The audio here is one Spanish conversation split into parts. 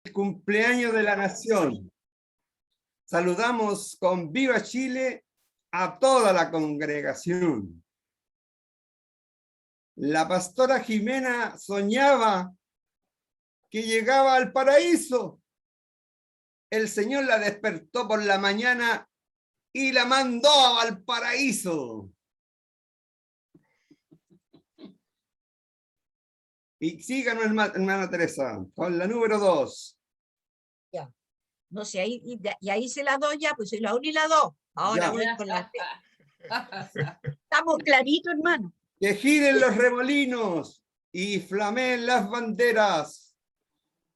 Cumpleaños de la nación. Saludamos con Viva Chile a toda la congregación. La pastora Jimena soñaba que llegaba al paraíso. El Señor la despertó por la mañana y la mandó al paraíso. Y síganos, hermana Teresa, con la número 2. Ya. No sé, y ahí se la doy ya, pues soy la 1 y la 2. Ahora Ya. voy con la 3. Estamos claritos, hermano. Que giren los remolinos y flameen las banderas.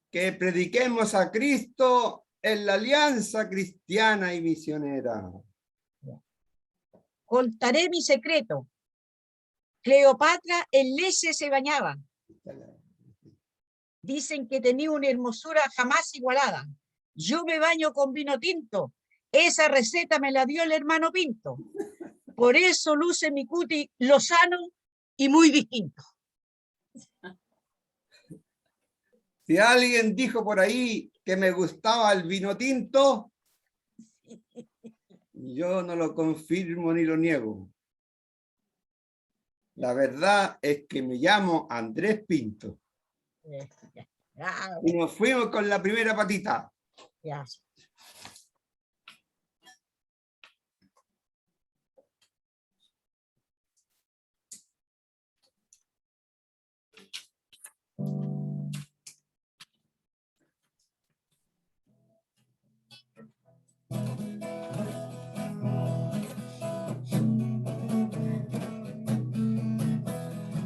Que prediquemos a Cristo en la alianza cristiana y misionera. Contaré mi secreto. Cleopatra en leche se bañaba. Dicen que tenía una hermosura jamás igualada. Yo me baño con vino tinto. Esa receta me la dio el hermano Pinto. Por eso luce mi cutis lozano y muy distinto. Si alguien dijo por ahí que me gustaba el vino tinto, yo no lo confirmo ni lo niego. La verdad es que me llamo Andrés Pinto. Y nos fuimos con la primera patita. Ya.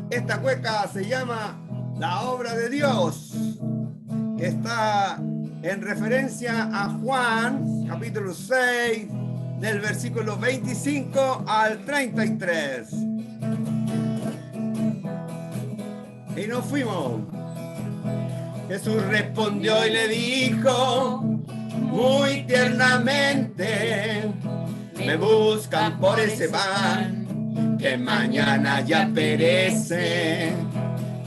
Esta cueca se llama La Obra de Dios, que está en referencia a Juan, capítulo 6, del versículo 25 al 33. Y nos fuimos. Jesús respondió y le dijo muy tiernamente: me buscan por ese pan que mañana ya perece.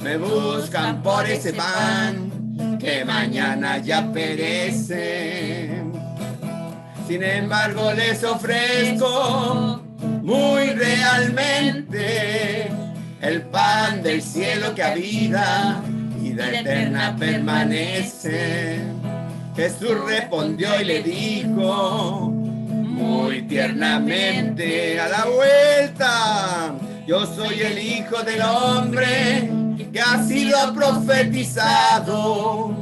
Me buscan por ese pan que mañana ya perece. Sin embargo les ofrezco muy realmente el pan del cielo que a vida eterna permanece. Jesús respondió y le dijo muy tiernamente a la vuelta: yo soy el Hijo del Hombre que ha sido profetizado.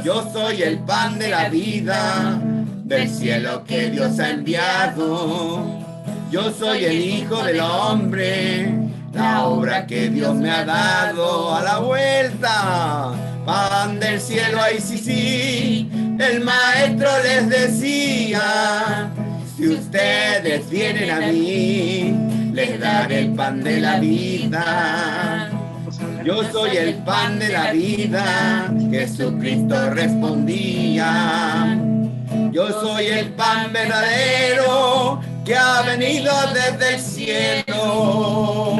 Yo soy el pan de la vida del cielo que Dios ha enviado. Yo soy el Hijo del Hombre, la obra que Dios me ha dado. A la vuelta, pan del cielo, ahí sí, el maestro les decía: si ustedes vienen a mí, les daré el pan de la vida. Yo soy el pan de la vida, Jesucristo respondía. Yo soy el pan verdadero que ha venido desde el cielo.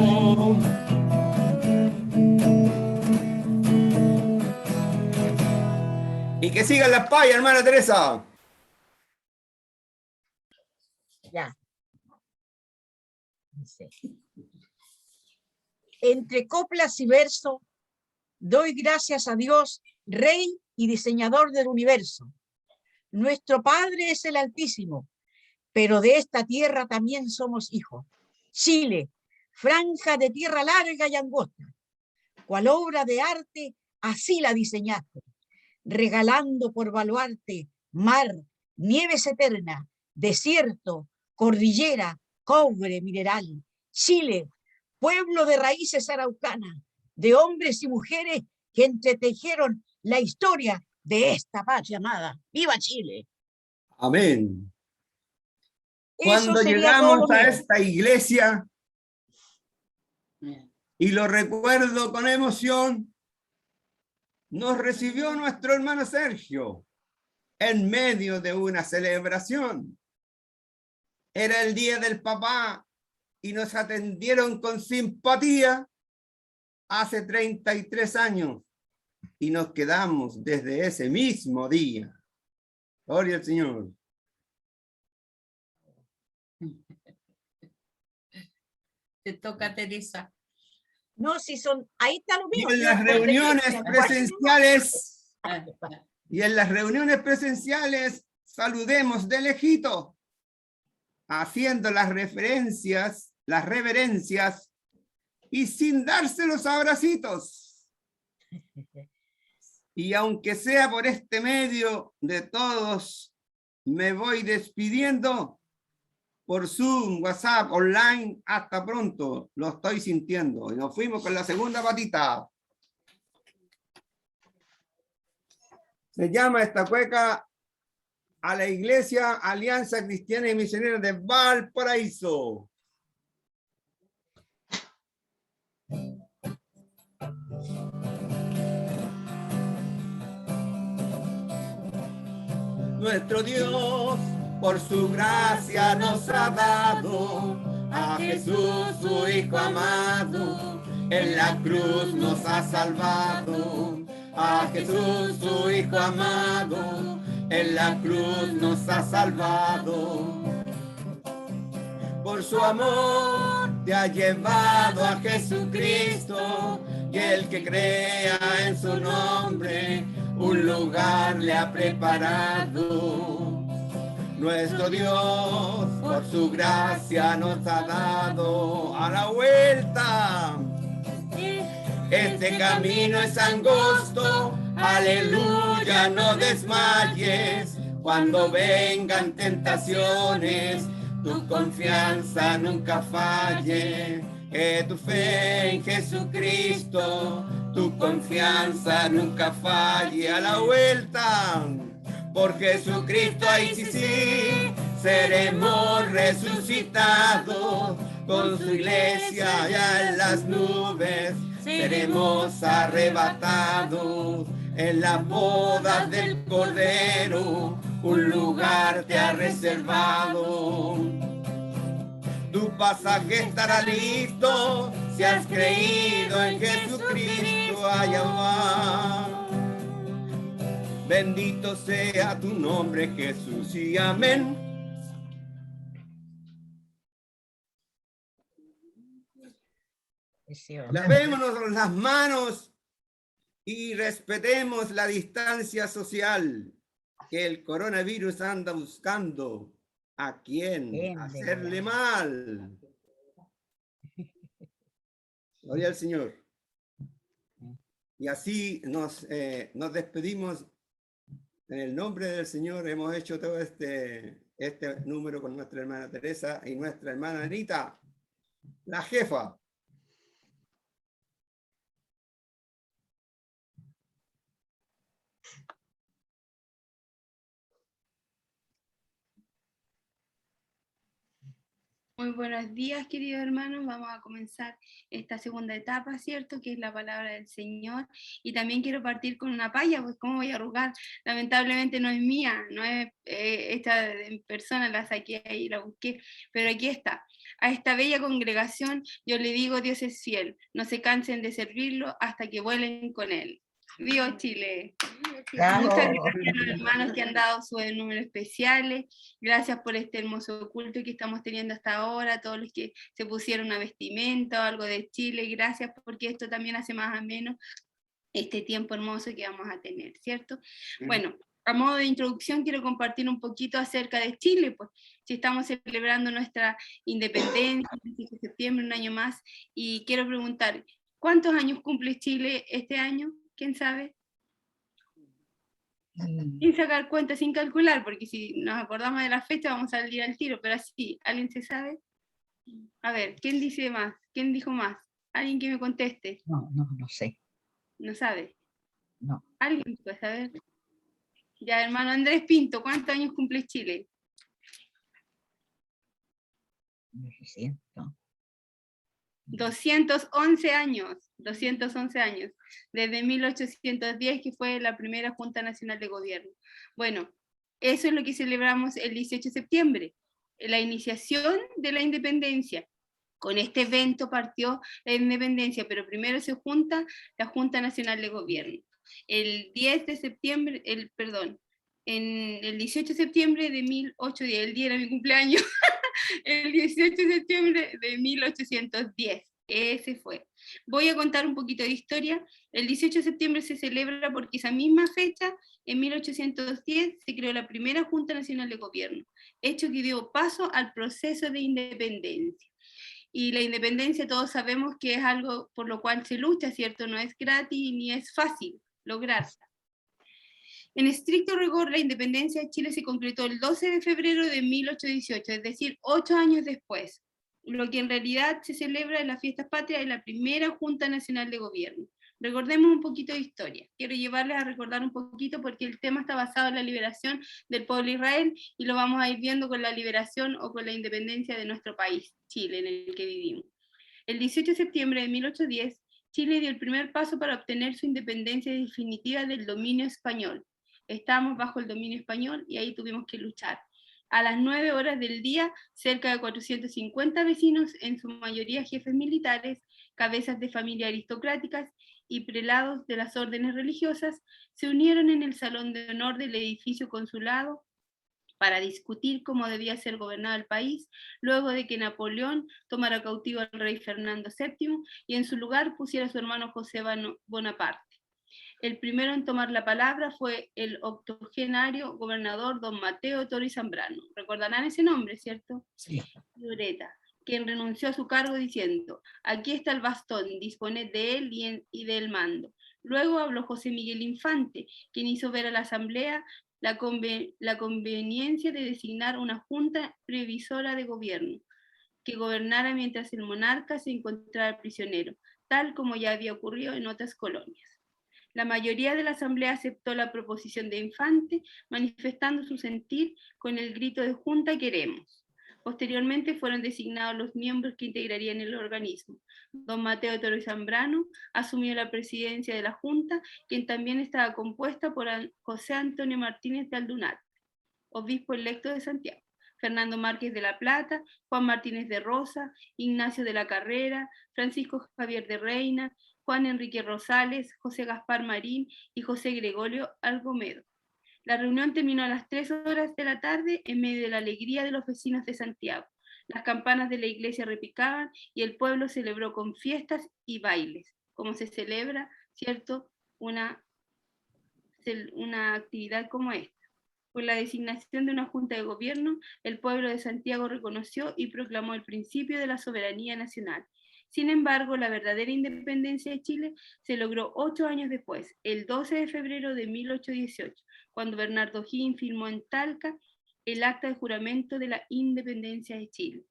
Y que sigan las payas, hermana Teresa. Ya. Entre coplas y verso, doy gracias a Dios, Rey y diseñador del universo. Nuestro Padre es el Altísimo, pero de esta tierra también somos hijos. Chile, franja de tierra larga y angosta, cual obra de arte, así la diseñaste, regalando por baluarte mar, nieves eterna, desierto, cordillera, cobre mineral. Chile, pueblo de raíces araucanas, de hombres y mujeres que entretejeron la historia de esta patria amada. ¡Viva Chile! Amén. Cuando llegamos a esta iglesia, y lo recuerdo con emoción, nos recibió nuestro hermano Sergio en medio de una celebración. Era el día del papá y nos atendieron con simpatía hace 33 años. y nos quedamos desde ese mismo día. Gloria al Señor. Te toca, Teresa. No, si son, ahí está lo Y mismo. en las reuniones presenciales, y en las reuniones presenciales, saludemos de lejito, haciendo las reverencias, y sin darse los abracitos. Y aunque sea por este medio de todos, me voy despidiendo por Zoom, WhatsApp, online. Hasta pronto, lo estoy sintiendo. Y nos fuimos con la segunda patita. Se llama esta cueca a la Iglesia Alianza Cristiana y Misionera de Valparaíso. Nuestro Dios, por su gracia nos ha dado a Jesús, su Hijo amado, en la cruz nos ha salvado. A Jesús, su Hijo amado, en la cruz nos ha salvado. Por su amor te ha llevado a Jesucristo, y el que crea en su nombre, un lugar le ha preparado. Nuestro Dios, por su gracia nos ha dado a la vuelta. Este camino es angosto, aleluya, no desmayes. Cuando vengan tentaciones, tu confianza nunca falle. Que tu fe en Jesucristo, tu confianza nunca falle. A la vuelta, por Jesucristo, ahí sí, seremos resucitados. Con su iglesia ya en las nubes, seremos arrebatados. En las bodas del Cordero, un lugar te ha reservado. Tu pasaje estará listo, si has creído en Jesucristo, allá va. Bendito sea tu nombre, Jesús, y amén. Lavémonos las manos y respetemos la distancia social, que el coronavirus anda buscando a quién hacerle mal. Gloria al Señor. Y así nos despedimos en el nombre del Señor. Hemos hecho todo este número con nuestra hermana Teresa y nuestra hermana Anita, la jefa. Muy buenos días, queridos hermanos. Vamos a comenzar esta segunda etapa, ¿cierto? Que es la palabra del Señor. Y también quiero partir con una paya, pues ¿cómo voy a arrugar? Lamentablemente no es mía, no es esta en persona, la saqué ahí, la busqué, pero aquí está. A esta bella congregación yo le digo, Dios es fiel, no se cansen de servirlo hasta que vuelen con él. ¡Viva Chile! Claro. Muchas gracias a los hermanos que han dado sus números especiales. Gracias por este hermoso culto que estamos teniendo hasta ahora. Todos los que se pusieron una vestimenta o algo de Chile, gracias, porque esto también hace más ameno este tiempo hermoso que vamos a tener, ¿cierto? Bueno, a modo de introducción quiero compartir un poquito acerca de Chile, pues si estamos celebrando nuestra independencia, el 18 de septiembre, un año más, y quiero preguntar, ¿cuántos años cumple Chile este año? ¿Quién sabe? Sin sacar cuenta, sin calcular, porque si nos acordamos de la fecha vamos a salir al tiro, pero así, ¿alguien se sabe? A ver, ¿quién dice más? ¿Quién dijo más? ¿Alguien que me conteste? No sé. ¿No sabe? No. ¿Alguien puede saber? Ya, hermano Andrés Pinto, ¿cuántos años cumple Chile? No siento. 211 años, 211 años, desde 1810, que fue la primera Junta Nacional de Gobierno. Bueno, eso es lo que celebramos el 18 de septiembre, la iniciación de la independencia. Con este evento partió la independencia, pero primero se junta la Junta Nacional de Gobierno. El 10 de septiembre, en el 18 de septiembre de 1810, el día era mi cumpleaños, el 18 de septiembre de 1810, ese fue. Voy a contar un poquito de historia. El 18 de septiembre se celebra porque esa misma fecha, en 1810, se creó la primera Junta Nacional de Gobierno, hecho que dio paso al proceso de independencia. Y la independencia todos sabemos que es algo por lo cual se lucha, ¿cierto? No es gratis ni es fácil lograrla. En estricto rigor, la independencia de Chile se concretó el 12 de febrero de 1818, es decir, 8 años después. Lo que en realidad se celebra en las fiestas patrias es la primera Junta Nacional de Gobierno. Recordemos un poquito de historia. Quiero llevarles a recordar un poquito porque el tema está basado en la liberación del pueblo de Israel y lo vamos a ir viendo con la liberación o con la independencia de nuestro país, Chile, en el que vivimos. El 18 de septiembre de 1810, Chile dio el primer paso para obtener su independencia definitiva del dominio español. Estábamos bajo el dominio español y ahí tuvimos que luchar. A las 9 horas del día, cerca de 450 vecinos, en su mayoría jefes militares, cabezas de familias aristocráticas y prelados de las órdenes religiosas, se unieron en el salón de honor del edificio consulado para discutir cómo debía ser gobernado el país, luego de que Napoleón tomara cautivo al rey Fernando VII y en su lugar pusiera a su hermano José Bonaparte. El primero en tomar la palabra fue el octogenario gobernador don Mateo Toro y Zambrano. Recordarán ese nombre, ¿cierto? Sí. Lloreta, quien renunció a su cargo diciendo: aquí está el bastón, disponed de él y del mando. Luego habló José Miguel Infante, quien hizo ver a la Asamblea la conveniencia de designar una junta previsora de gobierno, que gobernara mientras el monarca se encontrara prisionero, tal como ya había ocurrido en otras colonias. La mayoría de la Asamblea aceptó la proposición de Infante, manifestando su sentir con el grito de Junta queremos. Posteriormente fueron designados los miembros que integrarían el organismo. Don Mateo Toro y Zambrano asumió la presidencia de la Junta, quien también estaba compuesta por José Antonio Martínez de Aldunate, obispo electo de Santiago, Fernando Márquez de la Plata, Juan Martínez de Rosa, Ignacio de la Carrera, Francisco Javier de Reina, Juan Enrique Rosales, José Gaspar Marín y José Gregorio Algomedo. La reunión terminó a las 3 horas de la tarde en medio de la alegría de los vecinos de Santiago. Las campanas de la iglesia repicaban y el pueblo celebró con fiestas y bailes, como se celebra, ¿cierto?, una actividad como esta. Por la designación de una junta de gobierno, el pueblo de Santiago reconoció y proclamó el principio de la soberanía nacional. Sin embargo, la verdadera independencia de Chile se logró 8 años después, el 12 de febrero de 1818, cuando Bernardo O'Higgins firmó en Talca el acta de juramento de la independencia de Chile.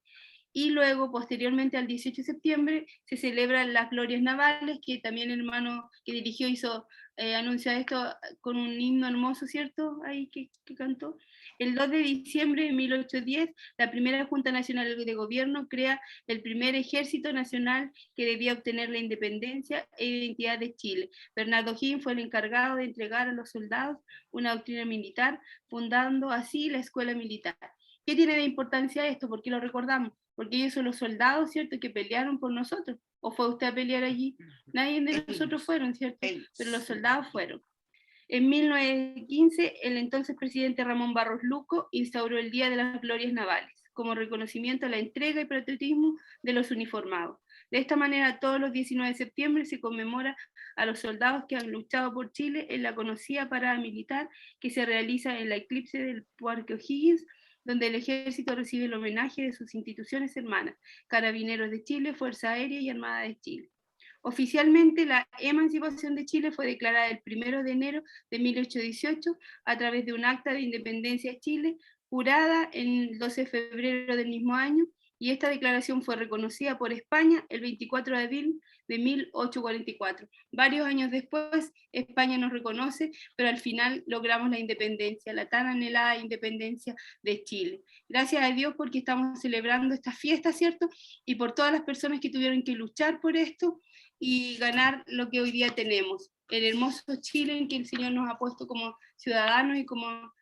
Y luego, posteriormente al 18 de septiembre, se celebran las glorias navales, que también el hermano que dirigió hizo anunciar esto con un himno hermoso, ¿cierto? Ahí que cantó. El 2 de diciembre de 1810, la primera Junta Nacional de Gobierno crea el primer ejército nacional que debía obtener la independencia e identidad de Chile. Bernardo O'Higgins fue el encargado de entregar a los soldados una doctrina militar, fundando así la escuela militar. ¿Qué tiene de importancia esto? ¿Por qué lo recordamos? Porque ellos son los soldados, ¿cierto?, que pelearon por nosotros. ¿O fue usted a pelear allí? Nadie de nosotros fueron, ¿cierto? Pero los soldados fueron. En 1915, el entonces presidente Ramón Barros Luco instauró el Día de las Glorias Navales, como reconocimiento a la entrega y patriotismo de los uniformados. De esta manera, todos los 19 de septiembre se conmemora a los soldados que han luchado por Chile en la conocida parada militar que se realiza en la eclipse del Parque O'Higgins, donde el ejército recibe el homenaje de sus instituciones hermanas, Carabineros de Chile, Fuerza Aérea y Armada de Chile. Oficialmente, la emancipación de Chile fue declarada el 1 de enero de 1818 a través de un acta de independencia de Chile, jurada el 12 de febrero del mismo año, y esta declaración fue reconocida por España el 24 de abril de 1844. Varios años después, España nos reconoce, pero al final logramos la independencia, la tan anhelada independencia de Chile. Gracias a Dios porque estamos celebrando esta fiesta, ¿cierto? Y por todas las personas que tuvieron que luchar por esto y ganar lo que hoy día tenemos, el hermoso Chile en que el Señor nos ha puesto como ciudadanos y como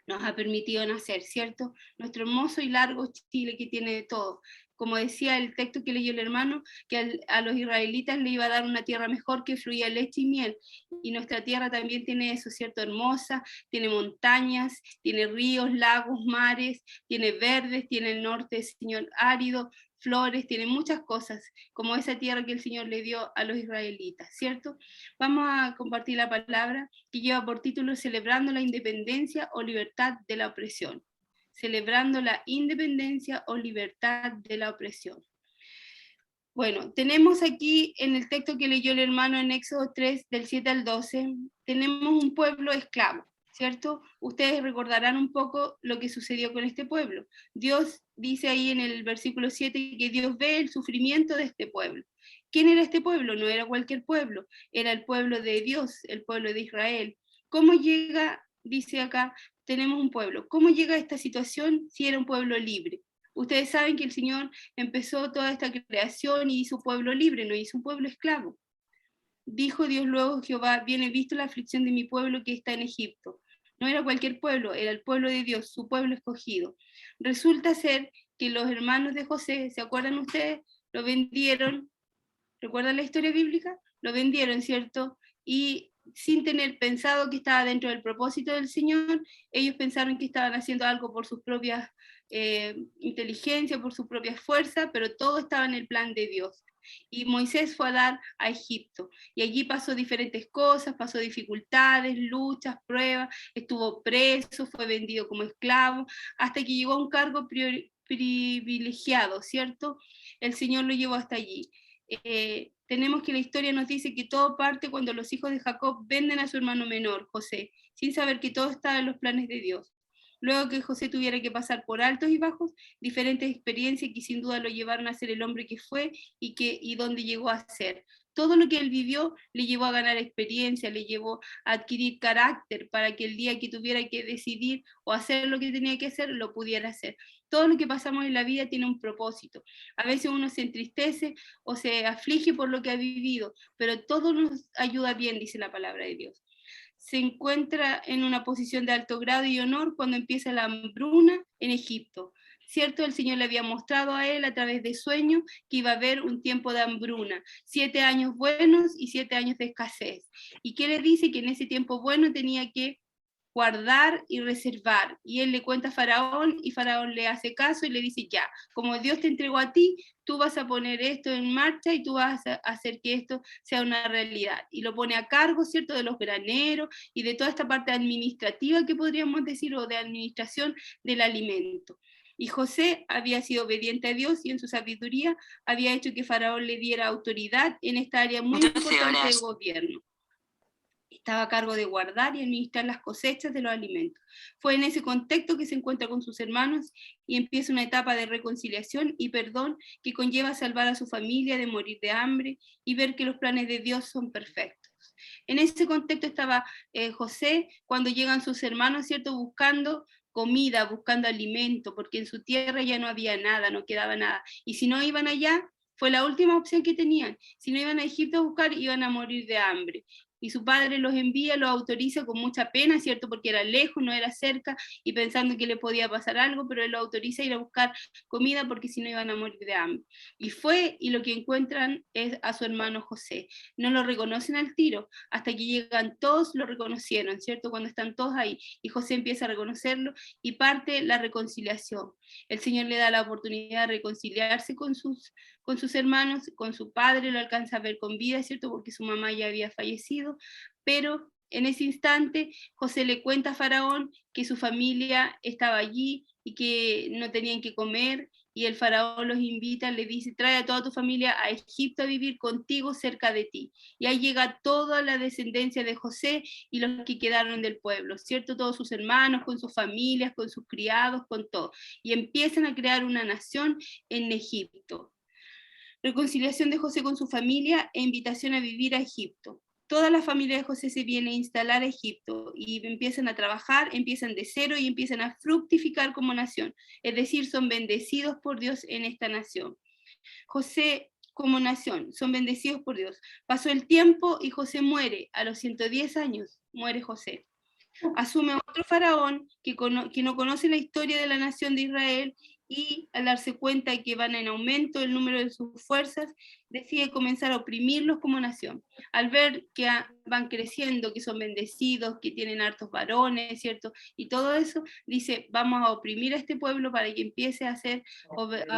nos ha permitido nacer, ¿cierto? Nuestro hermoso y largo Chile que tiene de todo, como decía el texto que leyó el hermano, que a los israelitas le iba a dar una tierra mejor que fluía leche y miel. Y nuestra tierra también tiene eso, ¿cierto? Hermosa, tiene montañas, tiene ríos, lagos, mares, tiene verdes, tiene el norte, Señor, árido, flores, tiene muchas cosas, como esa tierra que el Señor le dio a los israelitas, ¿cierto? Vamos a compartir la palabra que lleva por título Celebrando la independencia o libertad de la opresión. Celebrando la independencia o libertad de la opresión. Bueno, tenemos aquí en el texto que leyó el hermano en Éxodo 3, del 7 al 12, tenemos un pueblo esclavo, ¿cierto? Ustedes recordarán un poco lo que sucedió con este pueblo. Dios dice ahí en el versículo 7 que Dios ve el sufrimiento de este pueblo. ¿Quién era este pueblo? No era cualquier pueblo, era el pueblo de Dios, el pueblo de Israel. ¿Cómo llega, dice acá, tenemos un pueblo? ¿Cómo llega a esta situación si era un pueblo libre? Ustedes saben que el Señor empezó toda esta creación y hizo un pueblo libre, no hizo un pueblo esclavo. Dijo Dios luego, Jehová, bien he visto la aflicción de mi pueblo que está en Egipto. No era cualquier pueblo, era el pueblo de Dios, su pueblo escogido. Resulta ser que los hermanos de José, ¿se acuerdan ustedes? Lo vendieron, ¿recuerdan la historia bíblica? Lo vendieron, ¿cierto? Y sin tener pensado que estaba dentro del propósito del Señor, ellos pensaron que estaban haciendo algo por sus propias inteligencia, por su propia fuerza, pero todo estaba en el plan de Dios. Y Moisés fue a dar a Egipto, y allí pasó diferentes cosas, pasó dificultades, luchas, pruebas, estuvo preso, fue vendido como esclavo, hasta que llegó a un cargo privilegiado, ¿cierto? El Señor lo llevó hasta allí. Tenemos que la historia nos dice que todo parte cuando los hijos de Jacob venden a su hermano menor, José, sin saber que todo estaba en los planes de Dios. Luego que José tuviera que pasar por altos y bajos, diferentes experiencias que sin duda lo llevaron a ser el hombre que fue y donde llegó a ser. Todo lo que él vivió le llevó a ganar experiencia, le llevó a adquirir carácter para que el día que tuviera que decidir o hacer lo que tenía que hacer, lo pudiera hacer. Todo lo que pasamos en la vida tiene un propósito. A veces uno se entristece o se aflige por lo que ha vivido, pero todo nos ayuda bien, dice la palabra de Dios. Se encuentra en una posición de alto grado y honor cuando empieza la hambruna en Egipto. ¿Cierto? El Señor le había mostrado a él a través de sueños que iba a haber un tiempo de hambruna, 7 años buenos y 7 años de escasez. ¿Y qué le dice? Que en ese tiempo bueno tenía que guardar y reservar. Y él le cuenta a Faraón y Faraón le hace caso y le dice, ya, como Dios te entregó a ti, tú vas a poner esto en marcha y tú vas a hacer que esto sea una realidad. Y lo pone a cargo, ¿cierto?, de los graneros y de toda esta parte administrativa que podríamos decir, o de administración del alimento. Y José había sido obediente a Dios y en su sabiduría había hecho que Faraón le diera autoridad en esta área muy importante del gobierno. Estaba a cargo de guardar y administrar las cosechas de los alimentos. Fue en ese contexto que se encuentra con sus hermanos y empieza una etapa de reconciliación y perdón que conlleva salvar a su familia de morir de hambre y ver que los planes de Dios son perfectos. En ese contexto estaba José cuando llegan sus hermanos, ¿cierto?, buscando comida, buscando alimento, porque en su tierra ya no había nada, no quedaba nada. Y si no iban allá, fue la última opción que tenían. Si no iban a Egipto a buscar, iban a morir de hambre. Y su padre los envía, los autoriza con mucha pena, ¿cierto? Porque era lejos, no era cerca, y pensando que le podía pasar algo, pero él lo autoriza a ir a buscar comida porque si no iban a morir de hambre. Y fue, y lo que encuentran es a su hermano José. No lo reconocen al tiro, hasta que llegan todos, lo reconocieron, ¿cierto? Cuando están todos ahí, y José empieza a reconocerlo, y parte la reconciliación. El Señor le da la oportunidad de reconciliarse con sus hermanos, con su padre, lo alcanza a ver con vida, ¿cierto? Porque su mamá ya había fallecido, pero en ese instante José le cuenta a Faraón que su familia estaba allí y que no tenían que comer, y el Faraón los invita, le dice, trae a toda tu familia a Egipto a vivir contigo cerca de ti. Y ahí llega toda la descendencia de José y los que quedaron del pueblo, ¿cierto? Todos sus hermanos, con sus familias, con sus criados, con todo. Y empiezan a crear una nación en Egipto. Reconciliación de José con su familia e invitación a vivir a Egipto. Toda la familia de José se viene a instalar a Egipto y empiezan a trabajar, empiezan de cero y empiezan a fructificar como nación. Es decir, son bendecidos por Dios en esta nación. José como nación, son bendecidos por Dios. Pasó el tiempo y José muere. A los 110 años muere José. Asume otro faraón que no conoce la historia de la nación de Israel y al darse cuenta de que van en aumento el número de sus fuerzas, decide comenzar a oprimirlos como nación. Al ver que van creciendo, que son bendecidos, que tienen hartos varones, ¿cierto? Y todo eso, dice, vamos a oprimir a este pueblo para que empiece a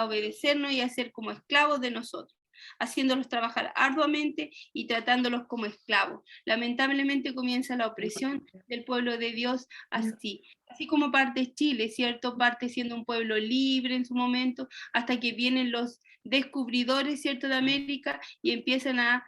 obedecernos y a ser como esclavos de nosotros, haciéndolos trabajar arduamente y tratándolos como esclavos. Lamentablemente comienza la opresión del pueblo de Dios así como parte Chile, ¿cierto? Parte siendo un pueblo libre en su momento, hasta que vienen los descubridores, ¿cierto?, de América y empiezan a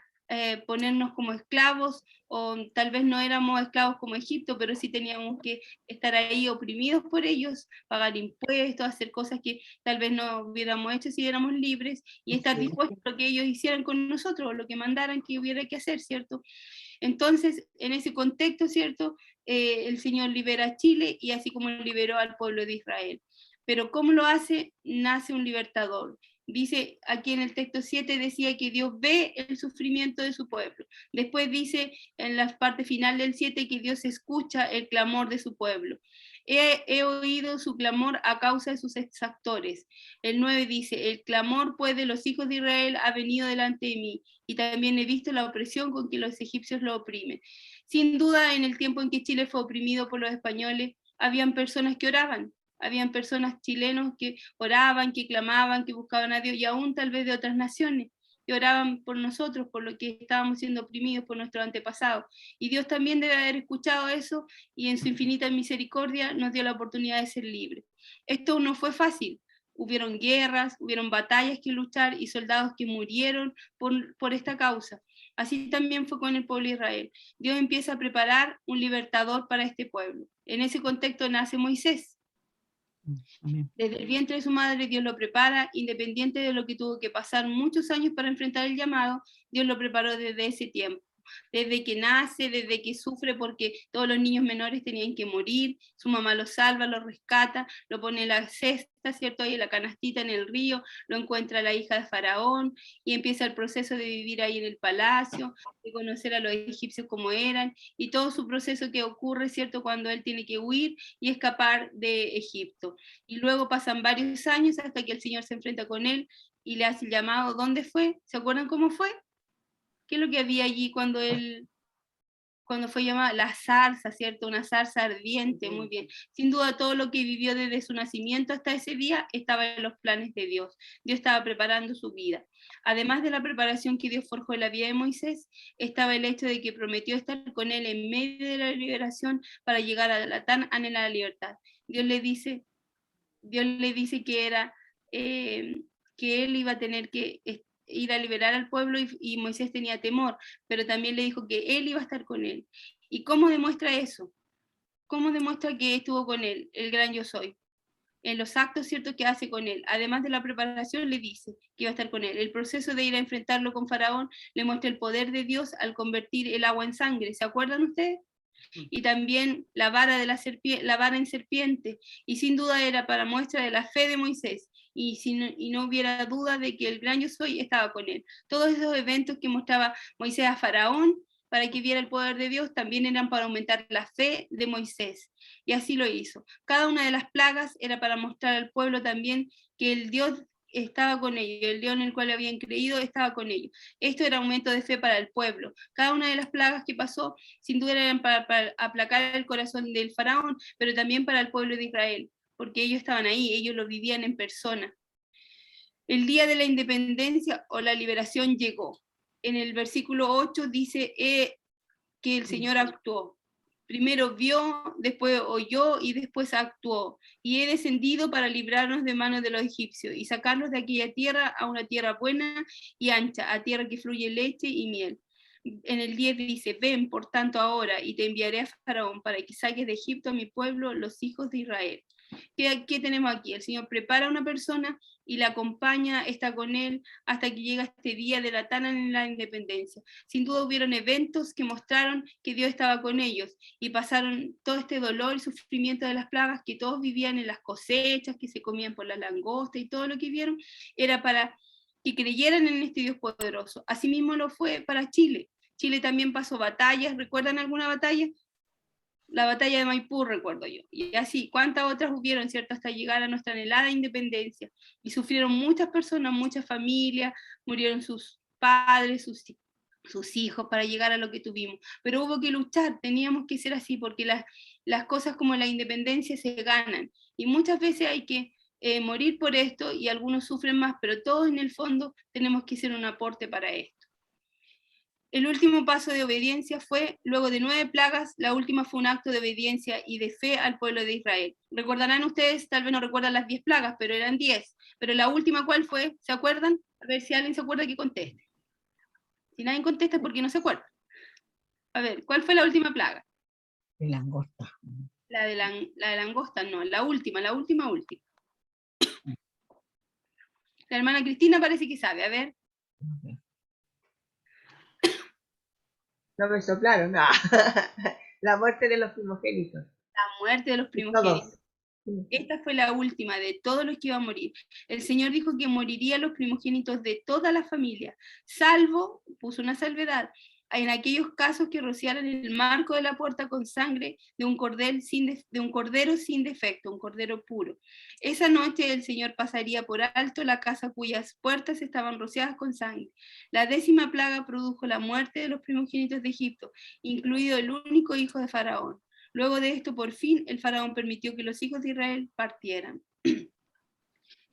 ponernos como esclavos, o tal vez no éramos esclavos como Egipto, pero sí teníamos que estar ahí oprimidos por ellos, pagar impuestos, hacer cosas que tal vez no hubiéramos hecho si éramos libres, y estar dispuestos a lo que ellos hicieran con nosotros, lo que mandaran que hubiera que hacer, ¿cierto? Entonces, en ese contexto, ¿cierto?, el Señor libera a Chile, y así como liberó al pueblo de Israel. Pero ¿cómo lo hace? Nace un libertador. Dice aquí en el texto 7, decía que Dios ve el sufrimiento de su pueblo. Después dice en la parte final del 7 que Dios escucha el clamor de su pueblo. He oído su clamor a causa de sus exactores. El 9 dice, el clamor pues de los hijos de Israel ha venido delante de mí, y también he visto la opresión con que los egipcios lo oprimen. Sin duda, en el tiempo en que Chile fue oprimido por los españoles, habían personas que oraban, habían personas chilenos que oraban, que clamaban, que buscaban a Dios, y aún tal vez de otras naciones, que oraban por nosotros, por lo que estábamos siendo oprimidos por nuestros antepasados. Y Dios también debe haber escuchado eso, y en su infinita misericordia nos dio la oportunidad de ser libres. Esto no fue fácil. Hubieron guerras, hubieron batallas que luchar y soldados que murieron por esta causa. Así también fue con el pueblo de Israel. Dios empieza a preparar un libertador para este pueblo. En ese contexto nace Moisés. Desde el vientre de su madre Dios lo prepara, independiente de lo que tuvo que pasar muchos años para enfrentar el llamado, Dios lo preparó desde ese tiempo. Desde que nace, desde que sufre porque todos los niños menores tenían que morir, su mamá lo salva, lo rescata, lo pone en la cesta, ¿cierto? Ahí en la canastita en el río, lo encuentra la hija de Faraón y empieza el proceso de vivir ahí en el palacio, de conocer a los egipcios como eran y todo su proceso que ocurre, ¿cierto? Cuando él tiene que huir y escapar de Egipto. Y luego pasan varios años hasta que el Señor se enfrenta con él y le hace el llamado. ¿Dónde fue? ¿Se acuerdan cómo fue? ¿Qué es lo que había allí cuando fue llamada? La zarza, ¿cierto? Una zarza ardiente, muy bien. Sin duda todo lo que vivió desde su nacimiento hasta ese día estaba en los planes de Dios. Dios estaba preparando su vida. Además de la preparación que Dios forjó en la vida de Moisés, estaba el hecho de que prometió estar con él en medio de la liberación para llegar a la tan anhelada libertad. Dios le dice que él iba a tener que ir a liberar al pueblo, y Moisés tenía temor, pero también le dijo que él iba a estar con él. ¿Y cómo demuestra eso? ¿Cómo demuestra que estuvo con él, el gran yo soy? En los actos, ¿cierto?, que hace con él. Además de la preparación, le dice que iba a estar con él. El proceso de ir a enfrentarlo con Faraón le muestra el poder de Dios al convertir el agua en sangre. ¿Se acuerdan ustedes? Y también la vara en serpiente, y sin duda era para muestra de la fe de Moisés, y no hubiera duda de que el gran yo soy estaba con él. Todos esos eventos que mostraba Moisés a Faraón para que viera el poder de Dios también eran para aumentar la fe de Moisés, y así lo hizo. Cada una de las plagas era para mostrar al pueblo también que el Dios estaba con ellos, el Dios en el cual habían creído estaba con ellos. Esto era aumento de fe para el pueblo. Cada una de las plagas que pasó sin duda eran para aplacar el corazón del faraón, pero también para el pueblo de Israel, porque ellos estaban ahí, ellos lo vivían en persona. El día de la independencia o la liberación llegó. En el versículo 8 dice que el Señor actuó. Primero vio, después oyó y después actuó. Y he descendido para librarnos de manos de los egipcios y sacarlos de aquella tierra a una tierra buena y ancha, a tierra que fluye leche y miel. En el 10 dice, ven por tanto ahora y te enviaré a Faraón para que saques de Egipto a mi pueblo, los hijos de Israel. ¿Qué tenemos aquí? El Señor prepara a una persona y la acompaña, está con él hasta que llega este día de la tan anhelada independencia. Sin duda hubieron eventos que mostraron que Dios estaba con ellos y pasaron todo este dolor y sufrimiento de las plagas que todos vivían en las cosechas, que se comían por la langosta, y todo lo que vieron era para que creyeran en este Dios poderoso. Asimismo lo fue para Chile. Chile también pasó batallas. ¿Recuerdan alguna batalla? la batalla de Maipú, recuerdo yo, y así, cuántas otras hubieron, ¿cierto?, hasta llegar a nuestra anhelada independencia, y sufrieron muchas personas, muchas familias, murieron sus padres, sus hijos para llegar a lo que tuvimos, pero hubo que luchar, teníamos que ser así, porque las cosas como la independencia se ganan, y muchas veces hay que morir por esto, y algunos sufren más, pero todos en el fondo tenemos que hacer un aporte para esto. El último paso de obediencia fue, luego de 9 plagas, la última fue un acto de obediencia y de fe al pueblo de Israel. Recordarán ustedes, tal vez no recuerdan las 10 plagas, pero eran 10. Pero la última, ¿cuál fue? ¿Se acuerdan? A ver si alguien se acuerda que conteste. Si nadie contesta es porque no se acuerda. A ver, ¿cuál fue la última plaga? De langosta. La de langosta, no, la última. La hermana Cristina parece que sabe, a ver. No me soplaron, no. La muerte de los primogénitos. La muerte de los primogénitos. Esta fue la última de todos los que iban a morir. El Señor dijo que morirían los primogénitos de toda la familia, salvo, puso una salvedad, en aquellos casos que rociaran el marco de la puerta con sangre de un cordero sin defecto, un cordero puro. Esa noche el Señor pasaría por alto la casa cuyas puertas estaban rociadas con sangre. La 10ª plaga produjo la muerte de los primogénitos de Egipto, incluido el único hijo de Faraón. Luego de esto, por fin, el faraón permitió que los hijos de Israel partieran.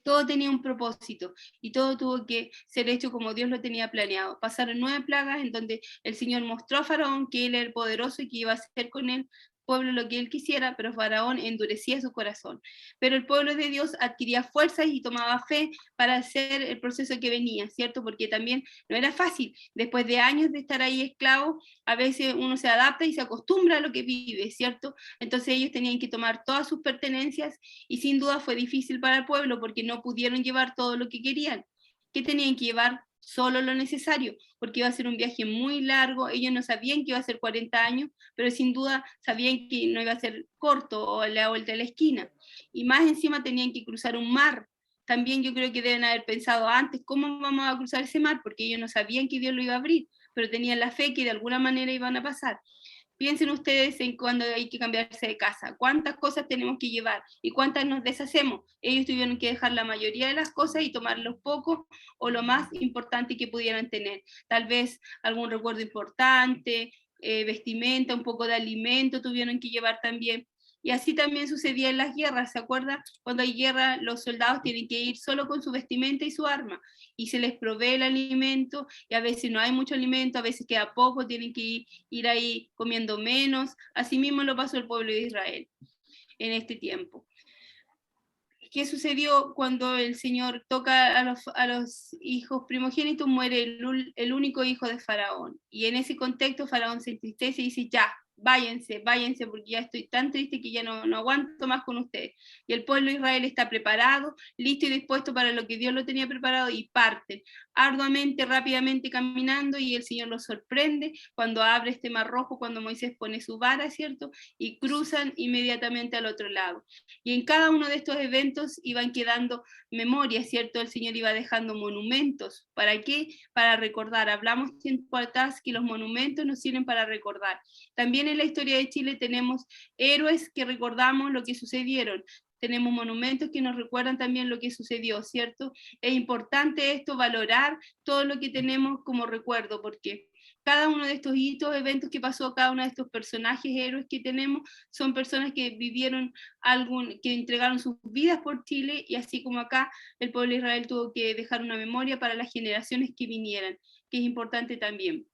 Todo tenía un propósito y todo tuvo que ser hecho como Dios lo tenía planeado. Pasaron 9 plagas en donde el Señor mostró a Faraón que él era el poderoso y que iba a hacer con él pueblo lo que él quisiera, pero Faraón endurecía su corazón. Pero el pueblo de Dios adquiría fuerzas y tomaba fe para hacer el proceso que venía, ¿cierto? Porque también no era fácil. Después de años de estar ahí esclavo, a veces uno se adapta y se acostumbra a lo que vive, ¿cierto? Entonces ellos tenían que tomar todas sus pertenencias y sin duda fue difícil para el pueblo porque no pudieron llevar todo lo que querían. ¿Qué tenían que llevar? Solo lo necesario, porque iba a ser un viaje muy largo. Ellos no sabían que iba a ser 40 años, pero sin duda sabían que no iba a ser corto o a la vuelta de la esquina. Y más encima tenían que cruzar un mar. También yo creo que deben haber pensado antes, ¿cómo vamos a cruzar ese mar? Porque ellos no sabían que Dios lo iba a abrir, pero tenían la fe que de alguna manera iban a pasar. Piensen ustedes en cuando hay que cambiarse de casa, cuántas cosas tenemos que llevar y cuántas nos deshacemos. Ellos tuvieron que dejar la mayoría de las cosas y tomar los pocos o lo más importante que pudieran tener. Tal vez algún recuerdo importante, vestimenta, un poco de alimento tuvieron que llevar también. Y así también sucedía en las guerras, ¿se acuerdan? Cuando hay guerra, los soldados tienen que ir solo con su vestimenta y su arma, y se les provee el alimento, y a veces no hay mucho alimento, a veces queda poco, tienen que ir ahí comiendo menos. Así mismo lo pasó el pueblo de Israel en este tiempo. ¿Qué sucedió cuando el Señor toca a los hijos primogénitos? Muere el único hijo de Faraón, y en ese contexto Faraón se entristece y dice, ya, váyanse, porque ya estoy tan triste que ya no aguanto más con ustedes. Y el pueblo de Israel está preparado, listo y dispuesto para lo que Dios lo tenía preparado, y parten arduamente, rápidamente caminando, y el Señor los sorprende cuando abre este mar rojo, cuando Moisés pone su vara, ¿cierto? Y cruzan inmediatamente al otro lado. Y en cada uno de estos eventos iban quedando memorias, ¿cierto? El Señor iba dejando monumentos. ¿Para qué? Para recordar. Hablamos tiempo atrás que los monumentos nos sirven para recordar. También en la historia de Chile tenemos héroes que recordamos lo que sucedieron. Tenemos monumentos que nos recuerdan también lo que sucedió, ¿cierto? Es importante esto, valorar todo lo que tenemos como recuerdo, porque cada uno de estos hitos, eventos que pasó, cada uno de estos personajes, héroes que tenemos, son personas que vivieron que entregaron sus vidas por Chile, y así como acá, el pueblo de Israel tuvo que dejar una memoria para las generaciones que vinieran, que es importante también.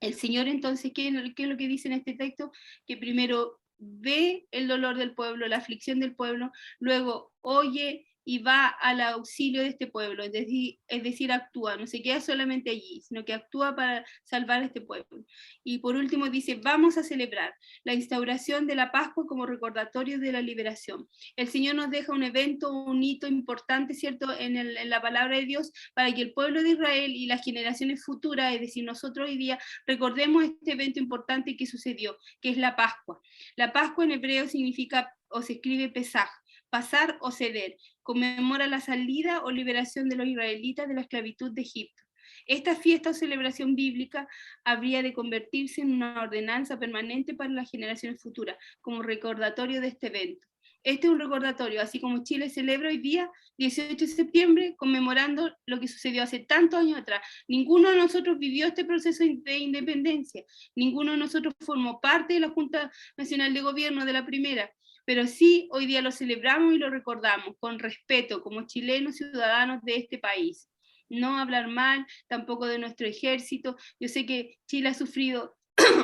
El Señor entonces, ¿qué es lo que dice en este texto? Que primero ve el dolor del pueblo, la aflicción del pueblo, luego oye y va al auxilio de este pueblo, es decir, actúa, no se queda solamente allí, sino que actúa para salvar a este pueblo. Y por último dice, vamos a celebrar la instauración de la Pascua como recordatorio de la liberación. El Señor nos deja un evento, un hito importante, ¿cierto?, en la palabra de Dios, para que el pueblo de Israel y las generaciones futuras, es decir, nosotros hoy día, recordemos este evento importante que sucedió, que es la Pascua. La Pascua en hebreo significa, o se escribe Pesaj, pasar o ceder, conmemora la salida o liberación de los israelitas de la esclavitud de Egipto. Esta fiesta o celebración bíblica habría de convertirse en una ordenanza permanente para las generaciones futuras, como recordatorio de este evento. Este es un recordatorio, así como Chile celebra hoy día, 18 de septiembre, conmemorando lo que sucedió hace tantos años atrás. Ninguno de nosotros vivió este proceso de independencia, ninguno de nosotros formó parte de la Junta Nacional de Gobierno de la primera, pero sí hoy día lo celebramos y lo recordamos con respeto como chilenos ciudadanos de este país. No hablar mal tampoco de nuestro ejército. Yo sé que Chile ha sufrido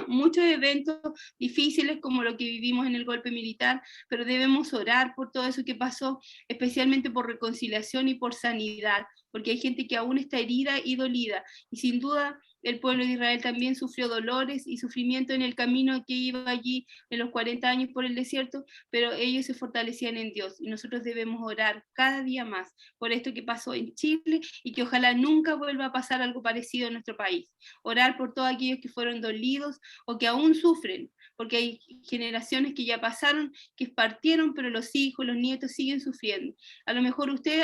muchos eventos difíciles como lo que vivimos en el golpe militar, pero debemos orar por todo eso que pasó, especialmente por reconciliación y por sanidad, porque hay gente que aún está herida y dolida, y sin duda el pueblo de Israel también sufrió dolores y sufrimiento en el camino que iba allí en los 40 años por el desierto, pero ellos se fortalecían en Dios, y nosotros debemos orar cada día más por esto que pasó en Chile, y que ojalá nunca vuelva a pasar algo parecido en nuestro país. Orar por todos aquellos que fueron dolidos o que aún sufren, porque hay generaciones que ya pasaron, que partieron, pero los hijos, los nietos siguen sufriendo. A lo mejor usted,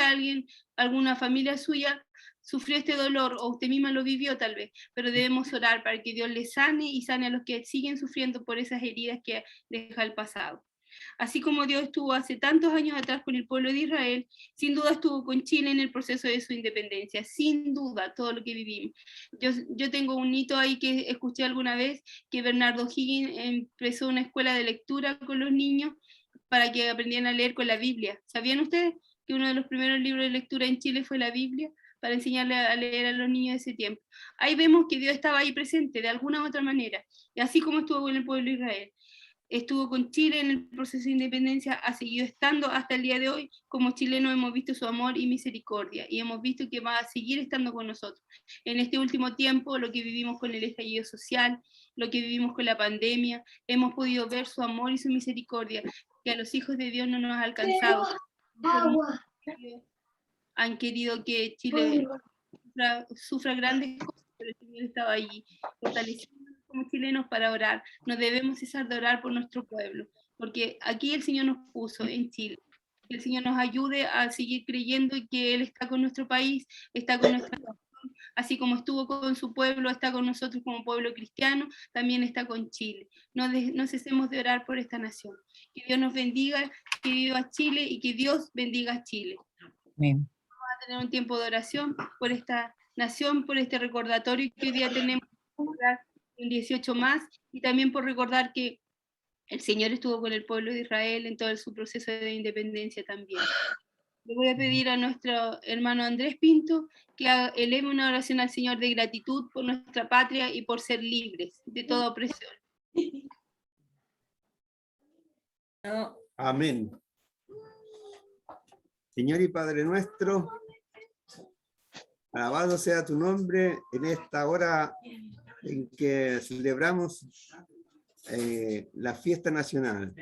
alguna familia suya, sufrió este dolor, o usted misma lo vivió tal vez, pero debemos orar para que Dios les sane y sane a los que siguen sufriendo por esas heridas que deja el pasado. Así como Dios estuvo hace tantos años atrás con el pueblo de Israel, sin duda estuvo con Chile en el proceso de su independencia, sin duda, todo lo que vivimos. Yo tengo un hito ahí que escuché alguna vez, que Bernardo Higgins empezó una escuela de lectura con los niños para que aprendieran a leer con la Biblia. ¿Sabían ustedes que uno de los primeros libros de lectura en Chile fue la Biblia? Para enseñarle a leer a los niños de ese tiempo. Ahí vemos que Dios estaba ahí presente de alguna u otra manera, y así como estuvo con el pueblo de Israel. Estuvo con Chile en el proceso de independencia, ha seguido estando hasta el día de hoy. Como chilenos hemos visto su amor y misericordia, y hemos visto que va a seguir estando con nosotros. En este último tiempo, lo que vivimos con el estallido social, lo que vivimos con la pandemia, hemos podido ver su amor y su misericordia, que a los hijos de Dios no nos ha alcanzado. Han querido que Chile sufra grandes cosas, pero el Señor estaba allí, fortaleciéndonos como chilenos para orar. No debemos cesar de orar por nuestro pueblo, porque aquí el Señor nos puso en Chile. Que el Señor nos ayude a seguir creyendo y que Él está con nuestro país, está con nuestra nación, así como estuvo con su pueblo, está con nosotros como pueblo cristiano, también está con Chile. No cesemos de orar por esta nación. Que Dios nos bendiga, que viva Chile y que Dios bendiga a Chile. Amén. Tener un tiempo de oración por esta nación, por este recordatorio que hoy día tenemos un 18 más, y también por recordar que el Señor estuvo con el pueblo de Israel en todo su proceso de independencia también. Le voy a pedir a nuestro hermano Andrés Pinto que eleve una oración al Señor de gratitud por nuestra patria y por ser libres de toda opresión. Amén. Señor y Padre nuestro, alabado sea tu nombre en esta hora en que celebramos la fiesta nacional.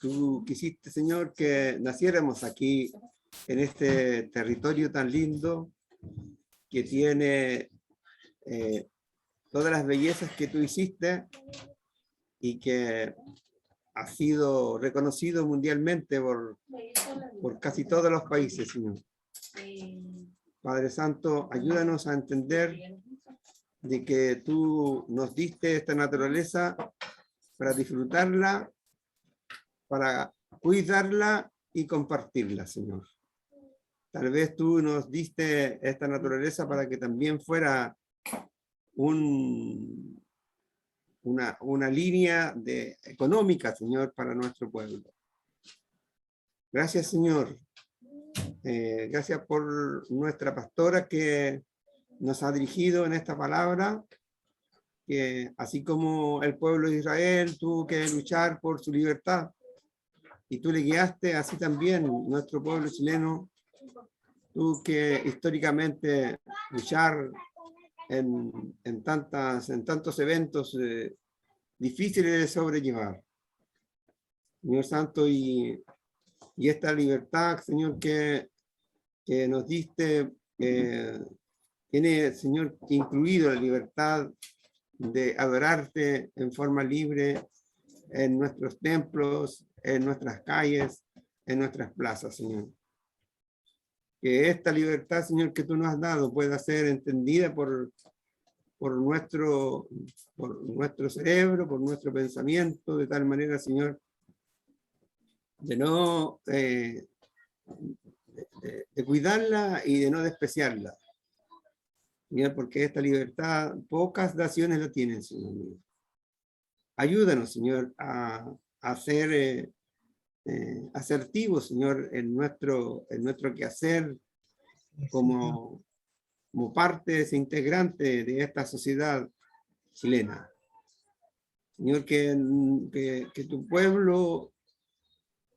Tú quisiste, Señor, que naciéramos aquí en este territorio tan lindo que tiene todas las bellezas que tú hiciste y que ha sido reconocido mundialmente por casi todos los países, Señor. Padre Santo, ayúdanos a entender de que tú nos diste esta naturaleza para disfrutarla, para cuidarla y compartirla, Señor. Tal vez tú nos diste esta naturaleza para que también fuera una línea económica, Señor, para nuestro pueblo. Gracias, Señor. Gracias por nuestra pastora que nos ha dirigido en esta palabra, que así como el pueblo de Israel tuvo que luchar por su libertad y tú le guiaste, así también nuestro pueblo chileno tuvo que históricamente luchar en tantos eventos difíciles de sobrellevar. Señor Santo, y esta libertad, Señor, que nos diste, tiene, Señor, incluido la libertad de adorarte en forma libre en nuestros templos, en nuestras calles, en nuestras plazas, Señor. que esta libertad, Señor, que tú nos has dado pueda ser entendida por nuestro cerebro, por nuestro pensamiento, de tal manera, Señor, de no de cuidarla y de no despreciarla. Señor, porque esta libertad pocas naciones la tienen, Señor mío. Ayúdanos, Señor, a ser asertivos, Señor, en nuestro quehacer como parte integrante de esta sociedad chilena. Señor, que tu pueblo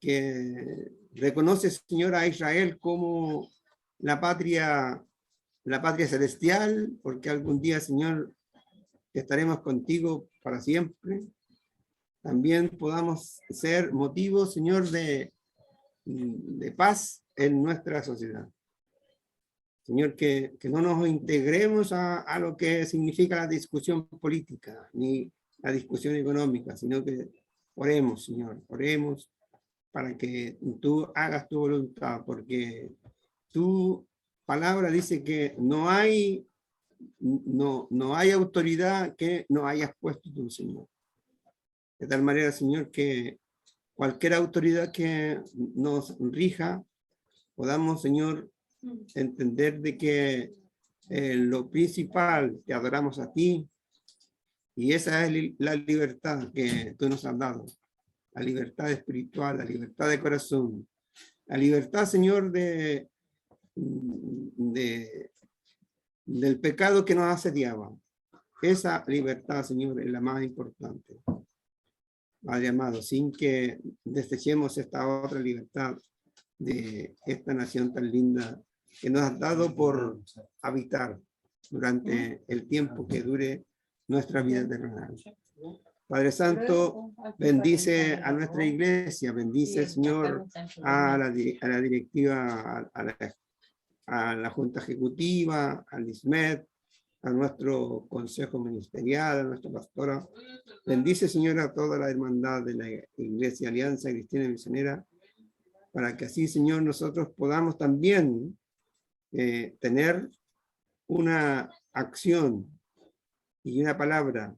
que reconoce, Señor, a Israel como la patria celestial, porque algún día, Señor, estaremos contigo para siempre, también podamos ser motivos, Señor, de paz en nuestra sociedad. Señor, que no nos integremos a lo que significa la discusión política, ni la discusión económica, sino que oremos, Señor, oremos para que tú hagas tu voluntad, porque tu palabra dice que no hay autoridad que no hayas puesto tú, Señor. De tal manera, Señor, que cualquier autoridad que nos rija, podamos, Señor, entender de que lo principal, te adoramos a ti, y esa es la libertad que tú nos has dado, la libertad espiritual, la libertad de corazón, la libertad, Señor, del pecado que nos asediaba. Esa libertad, Señor, es la más importante. Padre amado, sin que desechemos esta otra libertad de esta nación tan linda que nos has dado por habitar durante el tiempo que dure nuestra vida terrenal. Padre Santo, bendice a nuestra iglesia, bendice, Señor, a la directiva, a la Junta Ejecutiva, al ISMED, a nuestro Consejo Ministerial, a nuestra pastora. Bendice, Señor, a toda la hermandad de la Iglesia Alianza Cristiana Misionera, para que así, Señor, nosotros podamos también tener una acción y una palabra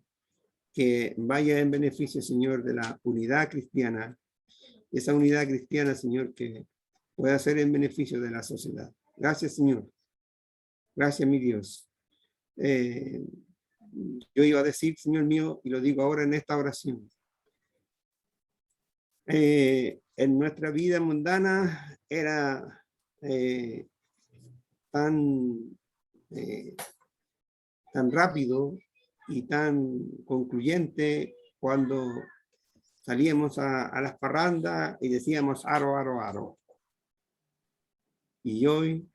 que vaya en beneficio, Señor, de la unidad cristiana, esa unidad cristiana, Señor, que pueda ser en beneficio de la sociedad. Gracias, Señor. Gracias, mi Dios. Yo iba a decir, Señor mío, y lo digo ahora en esta oración. En nuestra vida mundana era tan rápido y tan concluyente cuando salíamos a las parrandas y decíamos aro, aro, aro. Y hoy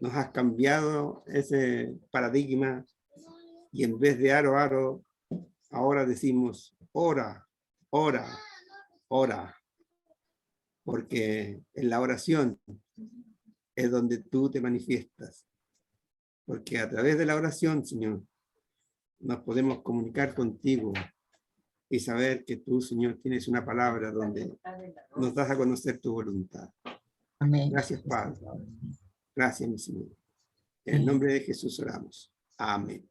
nos has cambiado ese paradigma y en vez de aro, aro, ahora decimos ora, ora, ora. Porque en la oración es donde tú te manifiestas. Porque a través de la oración, Señor, nos podemos comunicar contigo y saber que tú, Señor, tienes una palabra donde nos das a conocer tu voluntad. Amén. Gracias, Padre. Gracias, mi Señor. En el nombre de Jesús oramos. Amén.